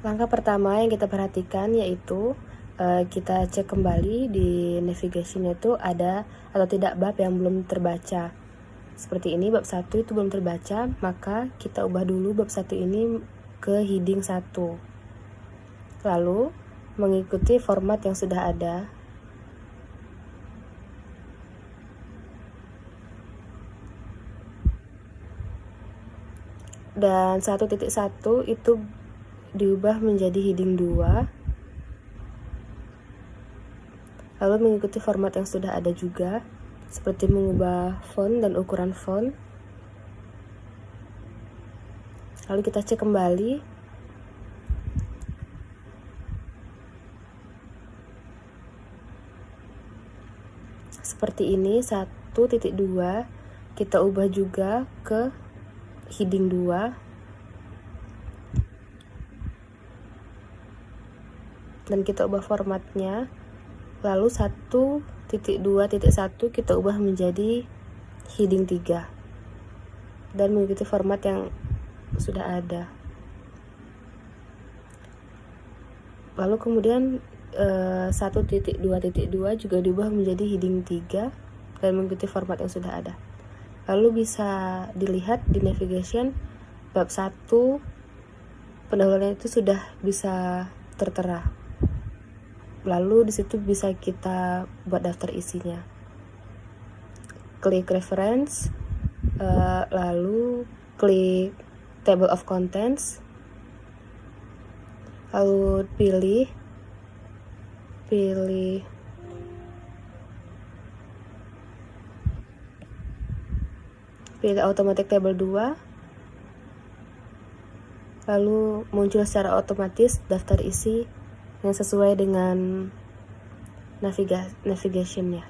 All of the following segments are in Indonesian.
Langkah pertama yang kita perhatikan yaitu kita cek kembali di navigation itu ada atau tidak bab yang belum terbaca. Seperti ini, bab 1 itu belum terbaca, maka kita ubah dulu bab 1 ini ke heading 1. Lalu mengikuti format yang sudah ada. Dan 1.1 itu diubah menjadi heading 2. Lalu mengikuti format yang sudah ada juga, seperti mengubah font dan ukuran font. Lalu kita cek kembali. Seperti ini, 1.2 kita ubah juga ke heading 2. Dan kita ubah formatnya. Lalu 1.2.1 kita ubah menjadi heading 3 dan mengikuti format yang sudah ada. Lalu kemudian 1.2.2 juga diubah menjadi heading 3 dan mengikuti format yang sudah ada. Lalu bisa dilihat di navigation bab 1 pendahuluan itu sudah bisa tertera. Lalu di situ bisa kita buat daftar isinya. Klik reference, lalu klik table of contents, lalu pilih automatic table 2, lalu muncul secara otomatis daftar isi yang sesuai dengan navigationnya.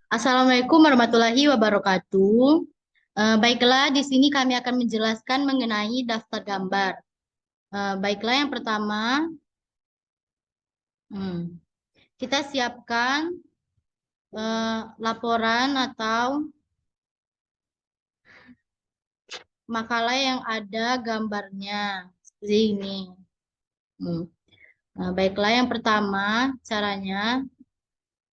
Assalamualaikum warahmatullahi wabarakatuh. Baiklah, di sini kami akan menjelaskan mengenai daftar gambar. Baiklah, yang pertama, kita siapkan laporan atau makalah yang ada gambarnya seperti ini. Baiklah, yang pertama caranya,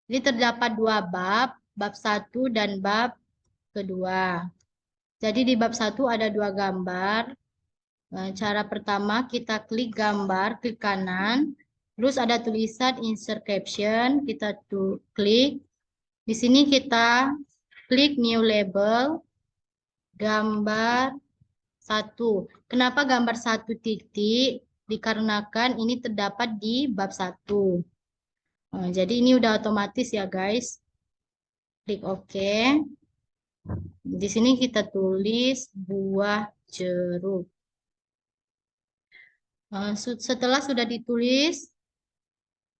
ini terdapat 2 bab 1 dan bab kedua. Jadi di bab 1 ada 2 gambar. Cara pertama kita klik gambar, klik kanan, terus ada tulisan insert caption, kita klik. Di sini kita klik new label, gambar 1. Kenapa gambar 1 titik? Dikarenakan ini terdapat di bab 1. Jadi ini udah otomatis ya guys. Klik OK. Di sini kita tulis buah jeruk. Setelah sudah ditulis,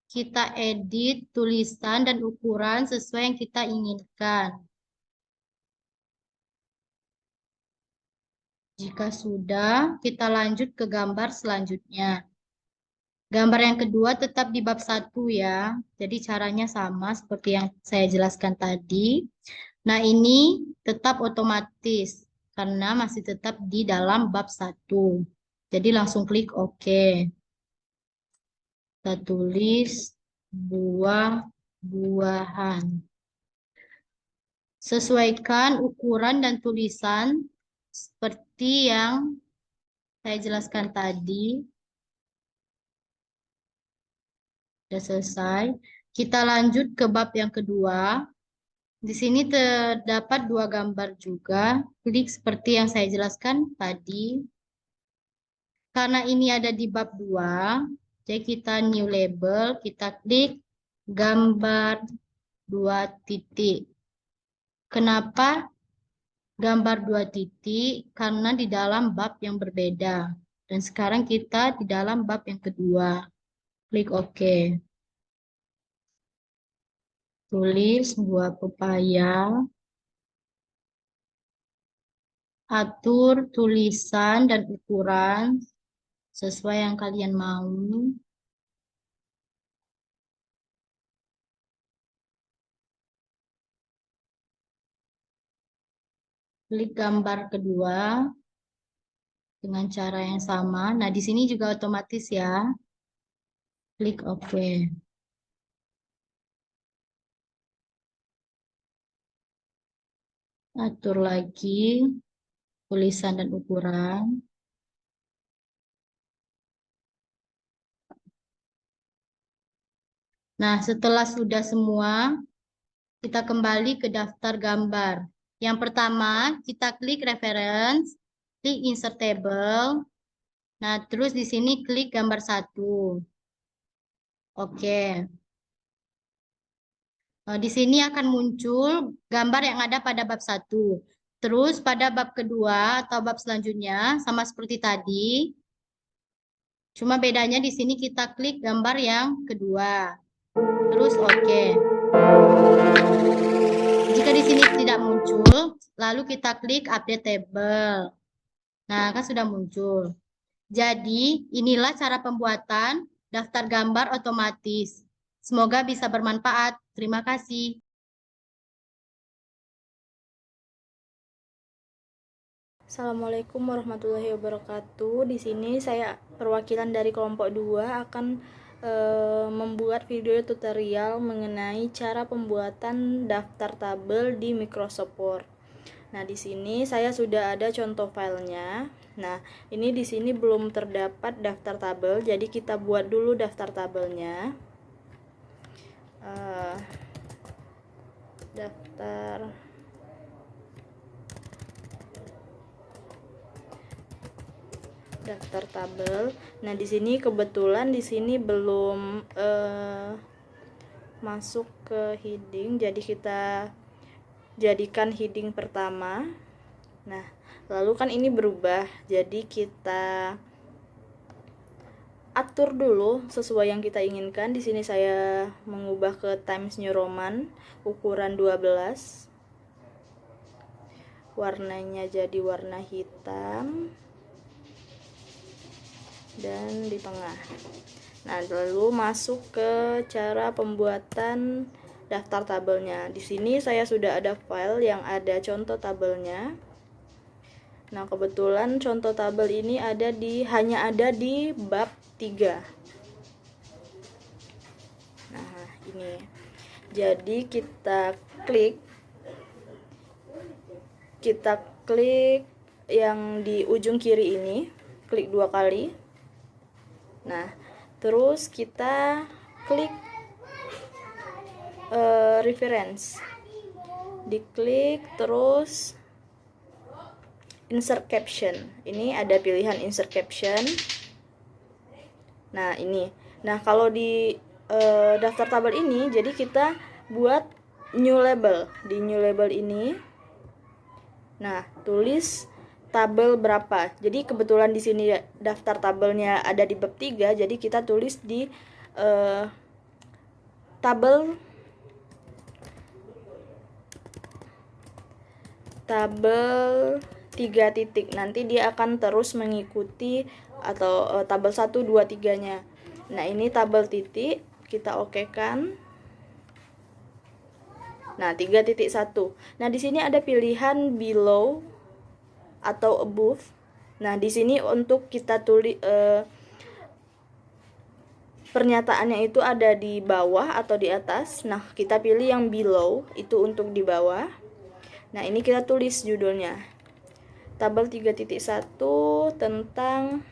kita edit tulisan dan ukuran sesuai yang kita inginkan. Jika sudah, kita lanjut ke gambar selanjutnya. Gambar yang kedua tetap di bab 1 ya. Jadi caranya sama seperti yang saya jelaskan tadi. Nah, ini tetap otomatis karena masih tetap di dalam bab 1. Jadi langsung klik OK. Kita tulis buah-buahan. Sesuaikan ukuran dan tulisan seperti yang saya jelaskan tadi. Sudah selesai. Kita lanjut ke bab yang kedua. Di sini terdapat 2 gambar juga. Klik seperti yang saya jelaskan tadi. Karena ini ada di bab 2, jadi kita new label, kita klik gambar 2 titik. Kenapa gambar 2 titik? Karena di dalam bab yang berbeda. Dan sekarang kita di dalam bab yang kedua. Klik OK. Tulis buah pepaya. Atur tulisan dan ukuran sesuai yang kalian mau. klik gambar kedua dengan cara yang sama. Nah, di sini juga otomatis ya. Klik OK. Atur lagi tulisan dan ukuran. Nah, setelah sudah semua, kita kembali ke daftar gambar. Yang pertama, kita klik reference, klik insert table. Nah, terus di sini klik gambar 1. Oke. Di sini akan muncul gambar yang ada pada bab 1. Terus pada bab kedua atau bab selanjutnya sama seperti tadi. Cuma bedanya di sini kita klik gambar yang kedua. Terus oke. Jika di sini tidak muncul, lalu kita klik update table. Nah, kan sudah muncul. Jadi, inilah cara pembuatan daftar gambar otomatis. Semoga bisa bermanfaat. Terima kasih. Assalamualaikum warahmatullahi wabarakatuh. Di sini saya perwakilan dari kelompok 2 akan membuat video tutorial mengenai cara pembuatan daftar tabel di Microsoft Word. Nah, di sini saya sudah ada contoh filenya. Nah, ini di sini belum terdapat daftar tabel, jadi kita buat dulu daftar tabelnya. Daftar tabel. Nah, di sini kebetulan di sini belum masuk ke heading, jadi kita jadikan heading pertama. Nah, lalu kan ini berubah, jadi kita atur dulu sesuai yang kita inginkan. Di sini saya mengubah ke Times New Roman ukuran 12. Warnanya jadi warna hitam dan di tengah. Nah, lalu masuk ke cara pembuatan daftar tabelnya. Di sini saya sudah ada file yang ada contoh tabelnya. Nah, kebetulan contoh tabel ini hanya ada di bab 3. Nah, ini. Jadi kita klik yang di ujung kiri ini, klik 2 kali. Nah, terus kita klik reference, diklik, terus insert caption. Ini ada pilihan insert caption. Nah, ini. Nah, kalau di daftar tabel ini, jadi kita buat new label. Di new label ini, nah, tulis tabel berapa. Jadi kebetulan di sini daftar tabelnya ada di bab 3, jadi kita tulis di tabel 3 titik. Nanti dia akan terus mengikuti atau tabel 1, 2, 3-nya. Nah, ini tabel titik, kita okekan. Nah, 3.1. Nah, di sini ada pilihan below atau above. Nah, di sini untuk kita tulis pernyataannya itu ada di bawah atau di atas. Nah, kita pilih yang below, itu untuk di bawah. Nah, ini kita tulis judulnya. Tabel 3.1 tentang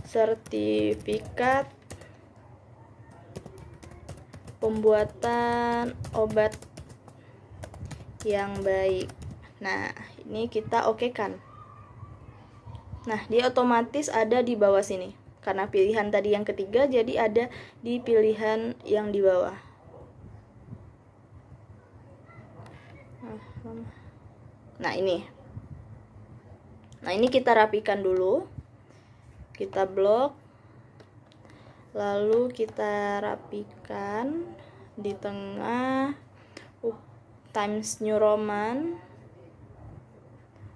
sertifikat pembuatan obat yang baik. Nah, ini kita okekan. Nah, dia otomatis ada di bawah sini. Karena pilihan tadi yang ketiga, jadi ada di pilihan yang di bawah. Nah, ini. Nah, ini kita rapikan dulu. Kita blok. Lalu kita rapikan di tengah Times New Roman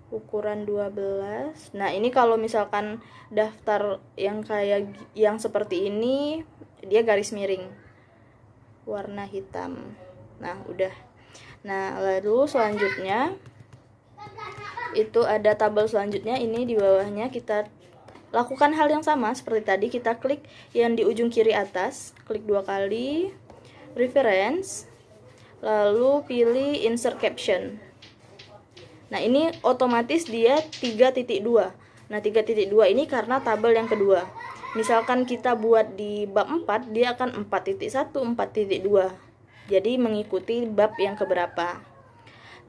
ukuran 12. Nah, ini kalau misalkan daftar yang kayak yang seperti ini, dia garis miring warna hitam. Nah, udah. Nah, lalu selanjutnya itu ada tabel selanjutnya. Ini di bawahnya kita lakukan hal yang sama seperti tadi. Kita klik yang di ujung kiri atas, klik 2 kali, reference, lalu pilih insert caption. Nah, ini otomatis dia 3.2. Nah, 3.2 ini karena tabel yang kedua. Misalkan kita buat di bab 4, dia akan 4.1, 4.2. Jadi mengikuti bab yang keberapa.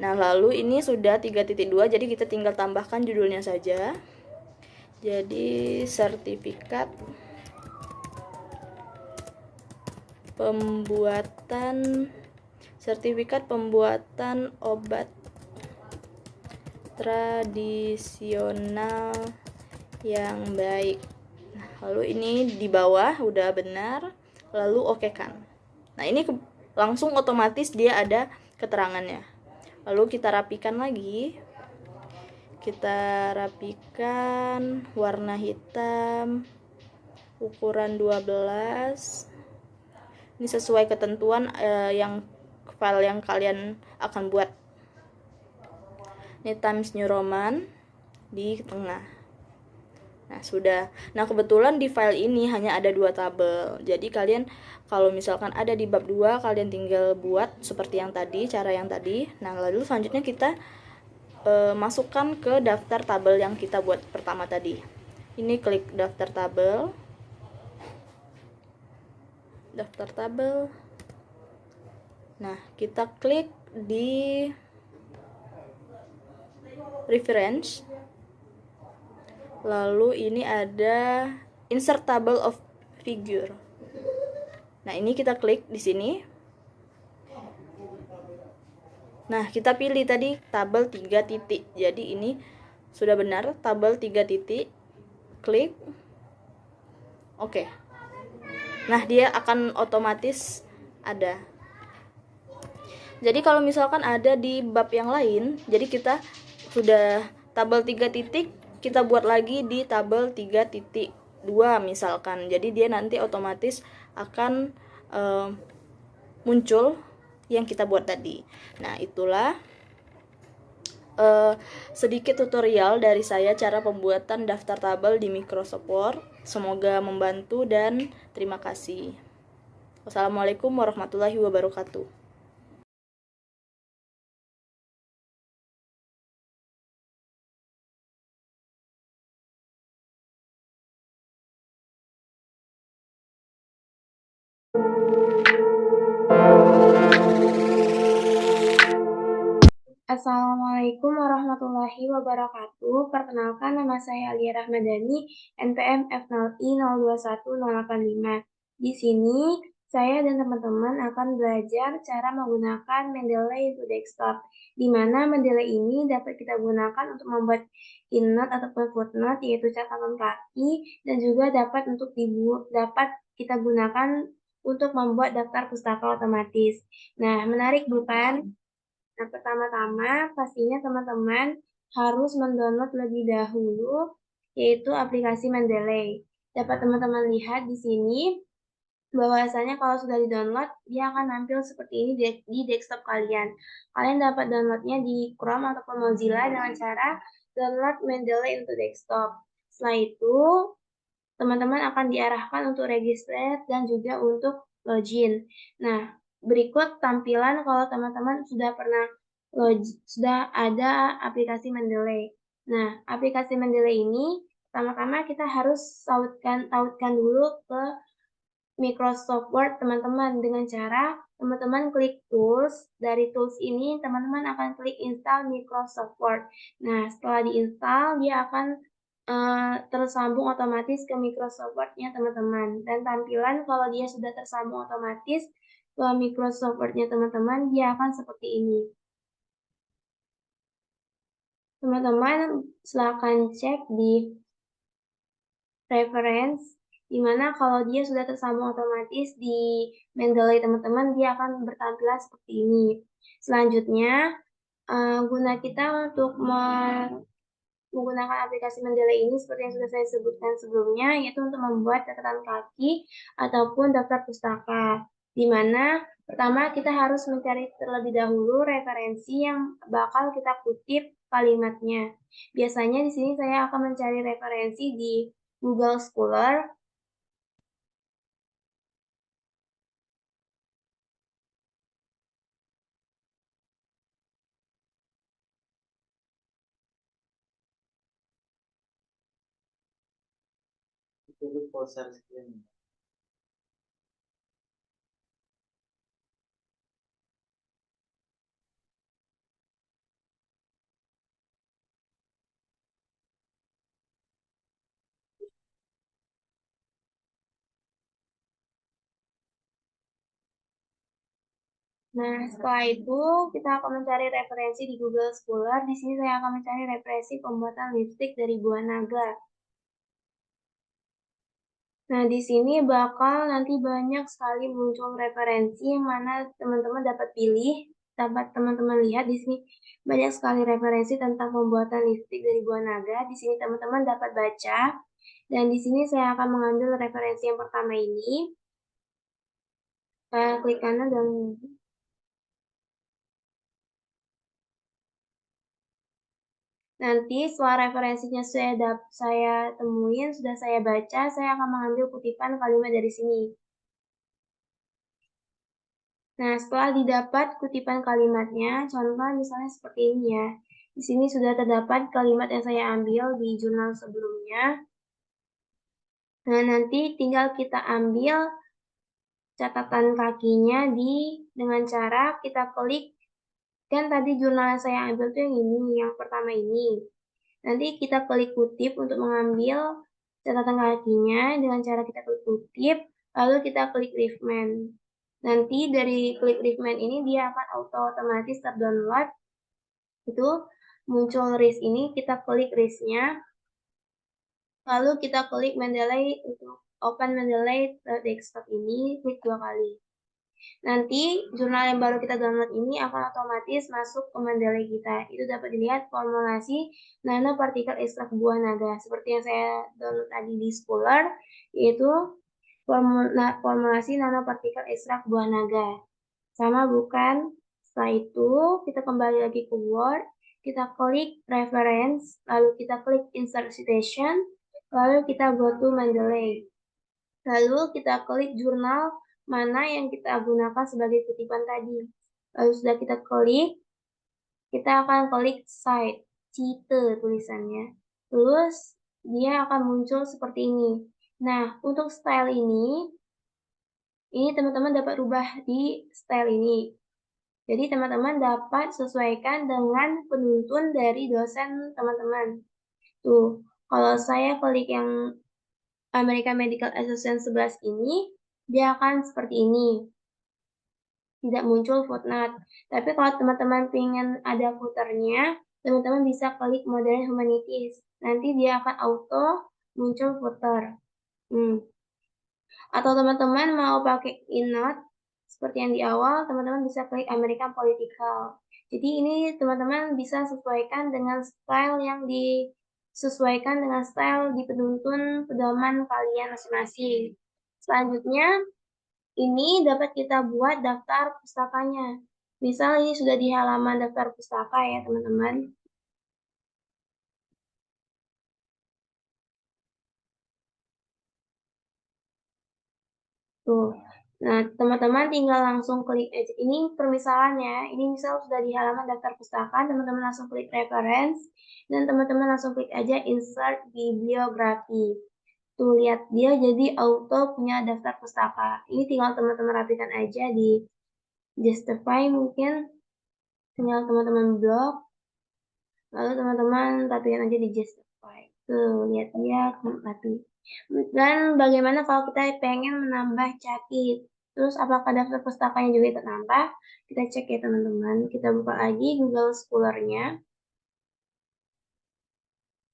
Nah, lalu ini sudah 3.2, jadi kita tinggal tambahkan judulnya saja. Jadi sertifikat pembuatan obat tradisional yang baik. Nah, lalu ini di bawah udah benar, lalu oke kan. Nah, ini langsung otomatis dia ada keterangannya. Lalu kita rapikan lagi. Kita rapikan warna hitam, ukuran 12. Ini sesuai ketentuan yang file yang kalian akan buat. Ini Times New Roman di tengah. Nah, sudah. Nah, kebetulan di file ini hanya ada 2 tabel. Jadi kalian kalau misalkan ada di bab 2, kalian tinggal buat seperti yang tadi, cara yang tadi. Nah, lalu selanjutnya kita masukkan ke daftar tabel yang kita buat pertama tadi. Ini klik daftar tabel. Nah, kita klik di reference. Lalu ini ada insert table of figure. Nah, ini kita klik di sini. Nah, kita pilih tadi tabel 3 titik. Jadi ini sudah benar, tabel 3 titik. Klik. Oke. Nah, dia akan otomatis ada. Jadi kalau misalkan ada di bab yang lain, jadi kita sudah tabel 3 titik, kita buat lagi di tabel 3.2 misalkan. Jadi dia nanti otomatis akan muncul yang kita buat tadi. Nah, itulah sedikit tutorial dari saya cara pembuatan daftar tabel di Microsoft Word. Semoga membantu dan terima kasih. Wassalamualaikum warahmatullahi wabarakatuh. Assalamualaikum warahmatullahi wabarakatuh. Perkenalkan, nama saya Alia Rahmadani, NPM F0I021085. Di sini, saya dan teman-teman akan belajar cara menggunakan Mendeley untuk desktop, di mana Mendeley ini dapat kita gunakan untuk membuat EndNote ataupun footnote, yaitu catatan kaki, dan juga dapat kita gunakan untuk membuat daftar pustaka otomatis. Nah, menarik bukan? Nah, pertama-tama pastinya teman-teman harus mendownload lebih dahulu yaitu aplikasi Mendeley. Dapat teman-teman lihat di sini bahwasanya kalau sudah di-download dia akan tampil seperti ini di desktop kalian. Kalian dapat downloadnya di Chrome ataupun Mozilla dengan cara download Mendeley untuk desktop. Setelah itu, teman-teman akan diarahkan untuk register dan juga untuk login. Nah, berikut tampilan kalau teman-teman sudah ada aplikasi Mendeley. Nah, aplikasi Mendeley ini pertama-tama kita harus tautkan dulu ke Microsoft Word teman-teman dengan cara teman-teman klik tools. Dari tools ini teman-teman akan klik install Microsoft Word. Nah, setelah diinstal dia akan tersambung otomatis ke Microsoft Word-nya teman-teman. Dan tampilan kalau dia sudah tersambung otomatis ke Microsoft Word-nya teman-teman, dia akan seperti ini. Teman-teman silakan cek di reference, dimana kalau dia sudah tersambung otomatis di Mendeley teman-teman, dia akan bertampilan seperti ini. Selanjutnya, guna kita untuk menggunakan aplikasi Mendeley ini seperti yang sudah saya sebutkan sebelumnya, yaitu untuk membuat catatan kaki ataupun daftar pustaka, di mana pertama kita harus mencari terlebih dahulu referensi yang bakal kita kutip kalimatnya. Biasanya di sini saya akan mencari referensi di Google Scholar. Nah, setelah itu kita akan mencari referensi di Google Scholar. Di sini saya akan mencari referensi pembuatan lipstik dari buah naga. Nah, di sini bakal nanti banyak sekali muncul referensi yang mana teman-teman dapat pilih, dapat teman-teman lihat di sini banyak sekali referensi tentang pembuatan lipstik dari buah naga. Di sini teman-teman dapat baca, dan di sini saya akan mengambil referensi yang pertama ini. Klik kanan dan nanti setelah referensinya saya temuin, sudah saya baca, saya akan mengambil kutipan kalimat dari sini. Nah, setelah didapat kutipan kalimatnya, contoh misalnya seperti ini ya. Di sini sudah terdapat kalimat yang saya ambil di jurnal sebelumnya. Nah, nanti tinggal kita ambil catatan kakinya dengan cara kita klik. Kan tadi jurnal yang saya ambil tuh yang ini, yang pertama ini. Nanti kita klik kutip untuk mengambil catatan kakinya dengan cara kita klik kutip, lalu kita klik Riffman. Nanti dari klik Riffman ini dia akan otomatis terdownload. Itu muncul list ini, kita klik listnya, lalu kita klik Mendeley untuk open Mendeley desktop ini, klik 2 kali. Nanti jurnal yang baru kita download ini akan otomatis masuk ke Mendeley kita. Itu dapat dilihat formulasi nanopartikel ekstrak buah naga. Seperti yang saya download tadi di Scholar, yaitu formulasi nanopartikel ekstrak buah naga. Sama bukan? Setelah itu, kita kembali lagi ke Word, kita klik Reference, lalu kita klik Insert Citation, lalu kita go to Mendeley. Lalu kita klik jurnal mana yang kita gunakan sebagai kutipan tadi. Lalu sudah kita klik, kita akan klik Cite, cite tulisannya. Terus dia akan muncul seperti ini. Nah, untuk style ini teman-teman dapat rubah di style ini. Jadi teman-teman dapat sesuaikan dengan penuntun dari dosen teman-teman. Tuh, kalau saya klik yang American Medical Association 11 ini, dia akan seperti ini. Tidak muncul footnote. Tapi kalau teman-teman ingin ada footernya, teman-teman bisa klik Modern Humanities. Nanti dia akan auto muncul footer. Atau teman-teman mau pakai EndNote, seperti yang di awal, teman-teman bisa klik American Political. Jadi ini teman-teman bisa sesuaikan dengan style yang disesuaikan dengan style di penuntun pedoman kalian masing-masing. Selanjutnya, ini dapat kita buat daftar pustakanya. Misal ini sudah di halaman daftar pustaka ya teman-teman. Tuh. Nah, teman-teman tinggal langsung klik aja. Ini permisalan ya. Ini misal sudah di halaman daftar pustaka, teman-teman langsung klik reference, dan teman-teman langsung klik aja insert bibliografi. Tuh, lihat dia jadi auto punya daftar pustaka. Ini tinggal teman-teman rapikan aja di Justify mungkin. Tinggal teman-teman blok. Lalu teman-teman rapikan aja di Justify. Tuh, lihat dia rapi. Dan bagaimana kalau kita pengen menambah capit? Terus apakah daftar pustakanya juga tertambah? Kita cek ya teman-teman. Kita buka lagi Google Scholar-nya.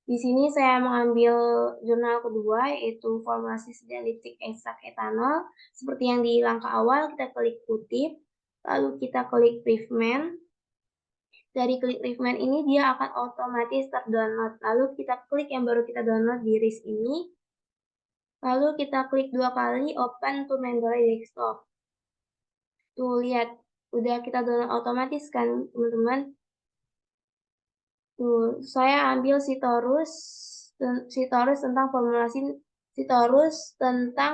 Di sini saya mengambil jurnal kedua, yaitu formulasi lipstik ekstrak etanol. Seperti yang di langkah awal, kita klik kutip, lalu kita klik Riffman. Dari klik Riffman ini, dia akan otomatis terdownload. Lalu kita klik yang baru kita download di RIS ini. Lalu kita klik 2 kali Open to Mendeley Desktop. Tuh, lihat. Udah kita download otomatis kan, teman-teman? Tuh, saya ambil Sitorus tentang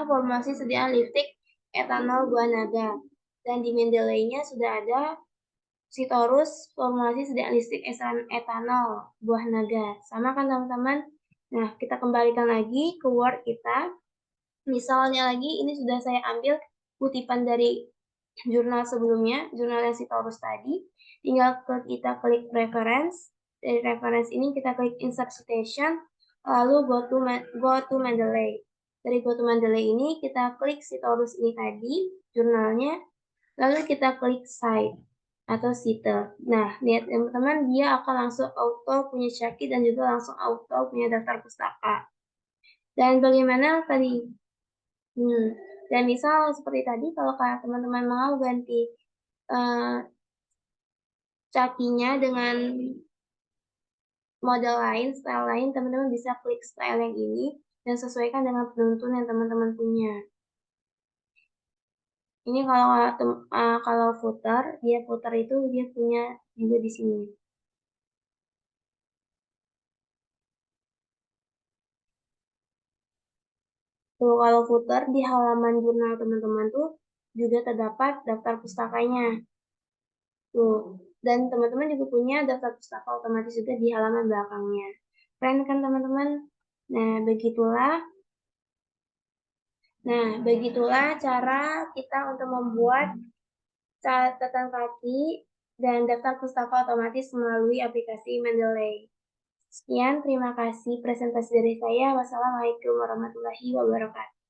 formulasi sediaan listrik etanol buah naga. Dan di Mendeley-nya sudah ada Sitorus formulasi sediaan listrik etanol buah naga. Sama kan teman-teman? Nah, kita kembalikan lagi ke Word kita. Misalnya lagi, ini sudah saya ambil kutipan dari jurnal sebelumnya, jurnal yang Sitorus tadi. Tinggal kita klik reference. Dari reference ini kita klik insert citation, lalu go to Mendeley. Dari go to Mendeley ini kita klik Sitorus ini tadi, jurnalnya, lalu kita klik cite atau cite. Nah, lihat teman-teman, dia akan langsung auto punya Syaki dan juga langsung auto punya daftar pustaka. Dan bagaimana tadi? Dan misal seperti tadi, kalau teman-teman mau ganti Cakinya dengan model lain, style lain, teman-teman bisa klik style yang ini dan sesuaikan dengan penuntun yang teman-teman punya. Ini kalau footer, footer itu dia punya juga di sini. Tuh, kalau footer di halaman jurnal teman-teman tuh juga terdapat daftar pustakanya. Tuh, dan teman-teman juga punya daftar pustaka otomatis juga di halaman belakangnya. Keren kan teman-teman? Nah, begitulah cara kita untuk membuat catatan kaki dan daftar pustaka otomatis melalui aplikasi Mendeley. Sekian, terima kasih presentasi dari saya. Wassalamualaikum warahmatullahi wabarakatuh.